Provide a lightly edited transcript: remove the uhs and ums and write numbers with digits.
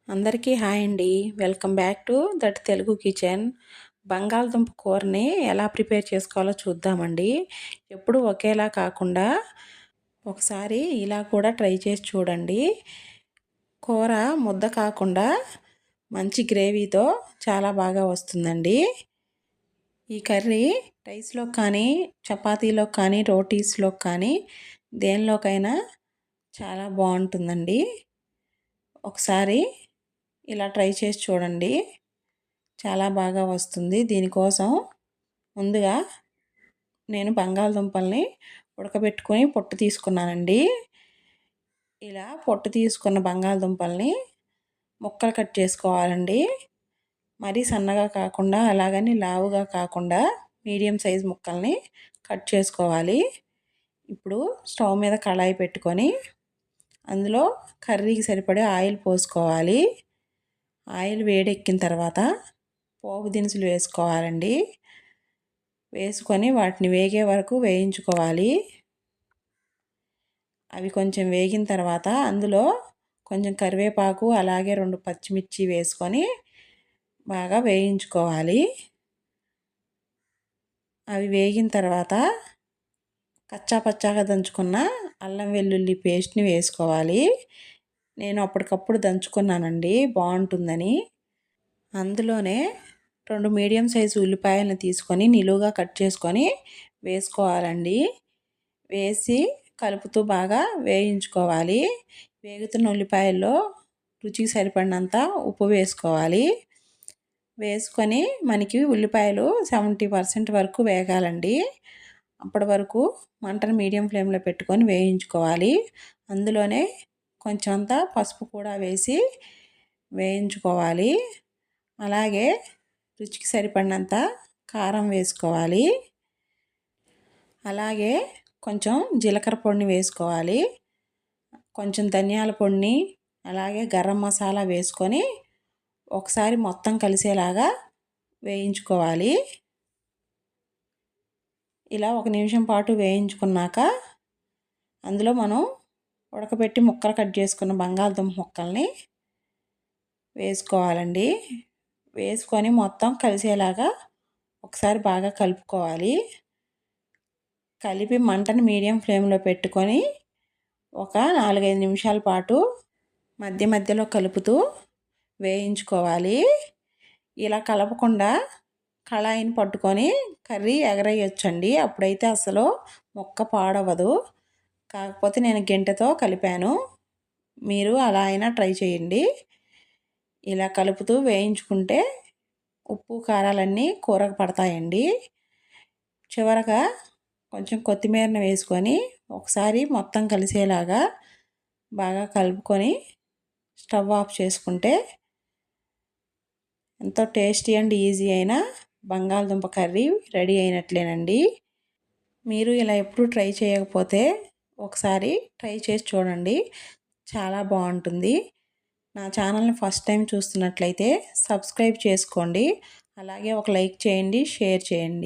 అందరికీ హాయ్ అండి. Welcome back to that Telugu kitchen. బంగాళదుంప కూరని ఎలా ప్రిపేర్ చేసుకోవాలో చూద్దామండి. ఎప్పుడు ఒకేలా కాకుండా ఒకసారి ఇలా కూడా ట్రై చేసి చూడండి. కూర ముద్ద కాకుండా మంచి గ్రేవీతో చాలా బాగా వస్తుందండి. ఈ కర్రీ రైస్లో కానీ, చపాతీలో కానీ, రోటీస్లో కానీ దేనిలోకైనా చాలా బాగుంటుందండి. ఒకసారి ఇలా ట్రై చేసి చూడండి, చాలా బాగా వస్తుంది. దీనికోసం ముందుగా నేను బంగాళదుంపల్ని ఉడకబెట్టుకొని పొట్టు తీసుకున్నానండి. ఇలా పొట్టు తీసుకున్న బంగాళదుంపల్ని ముక్కలు కట్ చేసుకోవాలండి. మరీ సన్నగా కాకుండా అలాగని లావుగా కాకుండా మీడియం సైజ్ ముక్కల్ని కట్ చేసుకోవాలి. ఇప్పుడు స్టవ్ మీద కళాయి పెట్టుకొని అందులో కర్రీకి సరిపడే ఆయిల్ పోసుకోవాలి. ఆయిల్ వేడెక్కిన తర్వాత పోపు దినుసులు వేసుకోవాలండి. వేసుకొని వాటిని వేగే వరకు వేయించుకోవాలి. అవి కొంచెం వేగిన తర్వాత అందులో కొంచెం కరివేపాకు అలాగే 2 పచ్చిమిర్చి వేసుకొని బాగా వేయించుకోవాలి. అవి వేగిన తర్వాత కచ్చా పచ్చాగా దంచుకున్న అల్లం వెల్లుల్లి పేస్ట్ని వేసుకోవాలి. నేను అప్పటికప్పుడు దంచుకున్నానండి, బాగుంటుందని. అందులోనే 2 మీడియం సైజు ఉల్లిపాయలను తీసుకొని నిలువుగా కట్ చేసుకొని వేసుకోవాలండి. వేసి కలుపుతూ బాగా వేయించుకోవాలి. వేగుతున్న ఉల్లిపాయల్లో రుచికి సరిపడినంత ఉప్పు వేసుకోవాలి. వేసుకొని మనకి ఉల్లిపాయలు 70% వరకు వేగాలండి. అప్పటి వరకు మంటను మీడియం ఫ్లేమ్లో పెట్టుకొని వేయించుకోవాలి. అందులోనే కొంచెం అంత పసుపు కూడా వేసి వేయించుకోవాలి. అలాగే రుచికి సరిపడినంత కారం వేసుకోవాలి. అలాగే కొంచెం జీలకర్ర పొడిని వేసుకోవాలి. కొంచెం ధనియాల పొడిని అలాగే గరం మసాలా వేసుకొని ఒకసారి మొత్తం కలిసేలాగా వేయించుకోవాలి. ఇలా 1 నిమిషం పాటు వేయించుకున్నాక అందులో మనం ఉడకబెట్టి ముక్కలు కట్ చేసుకున్న బంగాళదుంప ముక్కల్ని వేసుకోవాలండి. వేసుకొని మొత్తం కలిసేలాగా ఒకసారి బాగా కలుపుకోవాలి. కలిపి మంటను మీడియం ఫ్లేమ్లో పెట్టుకొని ఒక 4-5 నిమిషాల పాటు మధ్య మధ్యలో కలుపుతూ వేయించుకోవాలి. ఇలా కలపకుండా కళాయిని పట్టుకొని కర్రీ ఎగరేయొచ్చండి. అప్పుడైతే అసలు ముక్క పాడవదు. కాకపోతే నేను గెంటెతో కలిపాను. మీరు అలా అయినా ట్రై చేయండి. ఇలా కలుపుతూ వేయించుకుంటే ఉప్పు కారాలన్నీ కూరకు పడతాయండి. చివరగా కొంచెం కొత్తిమీరను వేసుకొని ఒకసారి మొత్తం కలిసేలాగా బాగా కలుపుకొని స్టవ్ ఆఫ్ చేసుకుంటే ఎంతో టేస్టీ అండ్ ఈజీ అయిన బంగాళదుంప కర్రీ రెడీ అయినట్లేనండి. మీరు ఇలా ఎప్పుడు ట్రై చేయకపోతే ఒకసారి ట్రై చేసి చూడండి, చాలా బాగుంటుంది. నా ఛానల్ని ఫస్ట్ టైం చూస్తున్నట్లయితే సబ్స్క్రైబ్ చేసుకోండి. అలాగే ఒక లైక్ చేయండి, షేర్ చేయండి.